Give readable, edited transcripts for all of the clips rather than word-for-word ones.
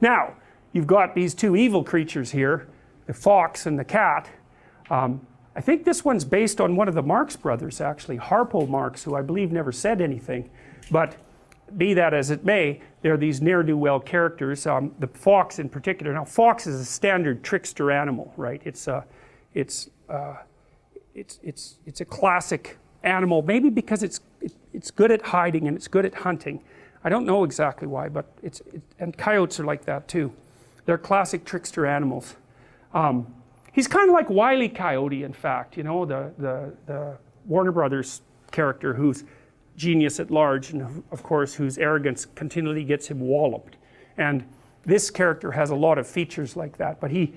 Now, you've got these two evil creatures here, the fox and the cat. I think this one's based on one of the Marx brothers, actually, Harpo Marx, who I believe never said anything. But be that as it may, they're these ne'er-do-well characters. The fox in particular. Now, fox is a standard trickster animal, right? It's a classic animal, maybe because it's good at hiding and it's good at hunting. I don't know exactly why, but and coyotes are like that too. They're classic trickster animals. He's kind of like Wile E. Coyote, in fact, you know, the Warner Brothers character who's genius at large, and of course whose arrogance continually gets him walloped. And this character has a lot of features like that, but he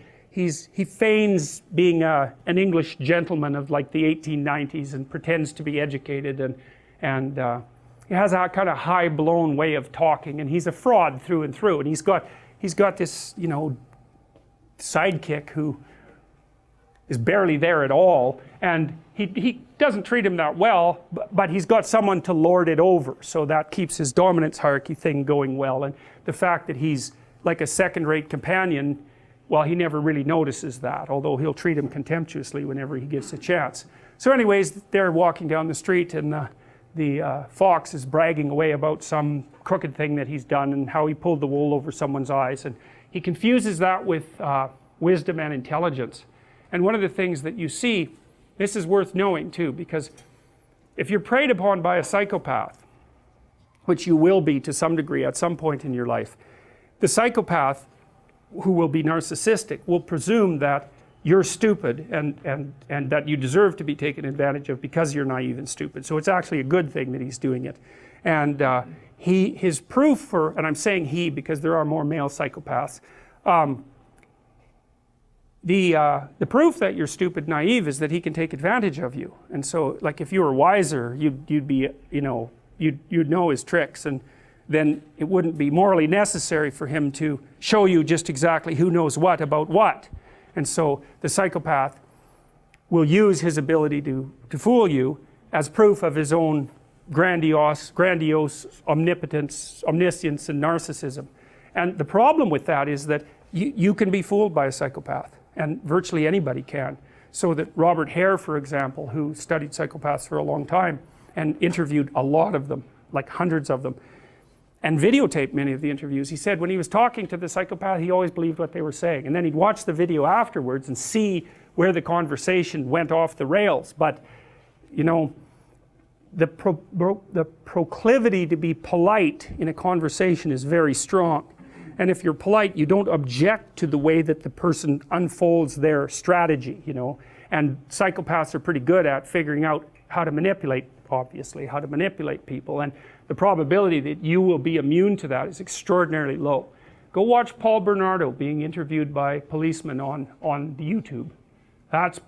feigns being an English gentleman of like the 1890s and pretends to be educated, and he has a kind of high-blown way of talking, and he's a fraud through and through. And he's got this, you know, sidekick who is barely there at all, and he doesn't treat him that well, but he's got someone to lord it over, so that keeps his dominance hierarchy thing going well. And the fact that he's like a second-rate companion, well, he never really notices that, although he'll treat him contemptuously whenever he gets a chance. So anyways, they're walking down the street, and the fox is bragging away about some crooked thing that he's done and how he pulled the wool over someone's eyes, and he confuses that with wisdom and intelligence. And one of the things that you see, this is worth knowing too, because if you're preyed upon by a psychopath, which you will be to some degree at some point in your life, the psychopath, who will be narcissistic, will presume that you're stupid and that you deserve to be taken advantage of because you're naive and stupid. So it's actually a good thing that he's doing it. And his proof for, and I'm saying he because there are more male psychopaths, the proof that you're stupid, naive, is that he can take advantage of you. And so, like, if you were wiser, you'd be, you know, you'd know his tricks, and then it wouldn't be morally necessary for him to show you just exactly who knows what about what. And so the psychopath will use his ability to fool you as proof of his own grandiose omnipotence, omniscience, and narcissism. And the problem with that is that you can be fooled by a psychopath, and virtually anybody can. So that Robert Hare, for example, who studied psychopaths for a long time and interviewed a lot of them, like hundreds of them, and videotaped many of the interviews, he said when he was talking to the psychopath, he always believed what they were saying, and then he'd watch the video afterwards and see where the conversation went off the rails. But you know, the proclivity to be polite in a conversation is very strong, and if you're polite, you don't object to the way that the person unfolds their strategy, you know. And psychopaths are pretty good at figuring out how to manipulate, obviously, how to manipulate people, and the probability that you will be immune to that is extraordinarily low. Go watch Paul Bernardo being interviewed by policemen on YouTube. That's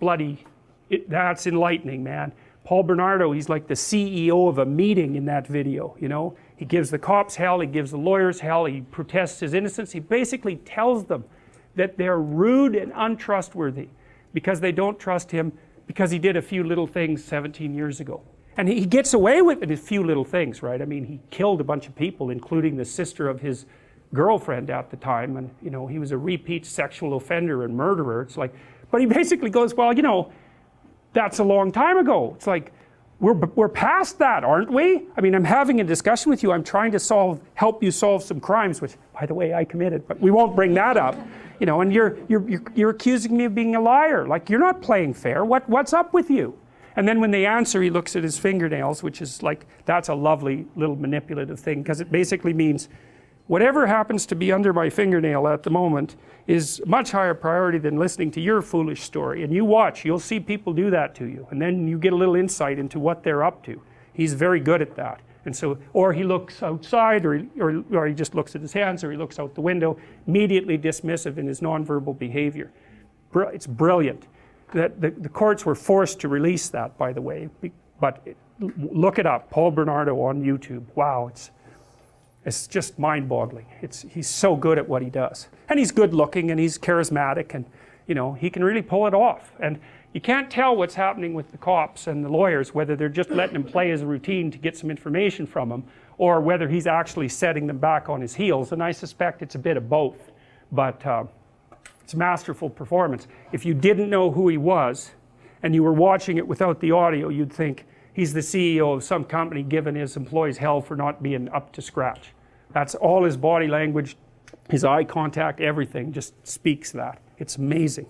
that's enlightening, man. Paul Bernardo, he's like the CEO of a meeting in that video, you know. He gives the cops hell, he gives the lawyers hell, he protests his innocence. He basically tells them that they're rude and untrustworthy because they don't trust him because he did a few little things 17 years ago. And he gets away with it, a few little things, right? I mean, he killed a bunch of people, including the sister of his girlfriend at the time, and you know, he was a repeat sexual offender and murderer. It's like, but he basically goes, well, you know, that's a long time ago. It's like, we're past that, aren't we? I mean, I'm having a discussion with you. I'm trying to help you solve some crimes, which, by the way, I committed, but we won't bring that up. You know, and you're accusing me of being a liar. Like, you're not playing fair. What's up with you? And then when they answer, he looks at his fingernails, which is like, that's a lovely little manipulative thing, because it basically means whatever happens to be under my fingernail at the moment is much higher priority than listening to your foolish story. And you watch, you'll see people do that to you, and then you get a little insight into what they're up to. He's very good at that. And so, or he looks outside, or he just looks at his hands, or he looks out the window, immediately dismissive in his nonverbal behavior. It's brilliant. That the courts were forced to release that, by the way, but look it up, Paul Bernardo on YouTube. Wow, it's just mind-boggling. He's so good at what he does, and he's good-looking, and he's charismatic, and you know, he can really pull it off. And you can't tell what's happening with the cops and the lawyers, whether they're just letting him play as a routine to get some information from him, or whether he's actually setting them back on his heels, and I suspect it's a bit of both, but it's masterful performance. If you didn't know who he was and you were watching it without the audio, you'd think he's the CEO of some company giving his employees hell for not being up to scratch. That's all his body language, his eye contact, everything just speaks that. It's amazing.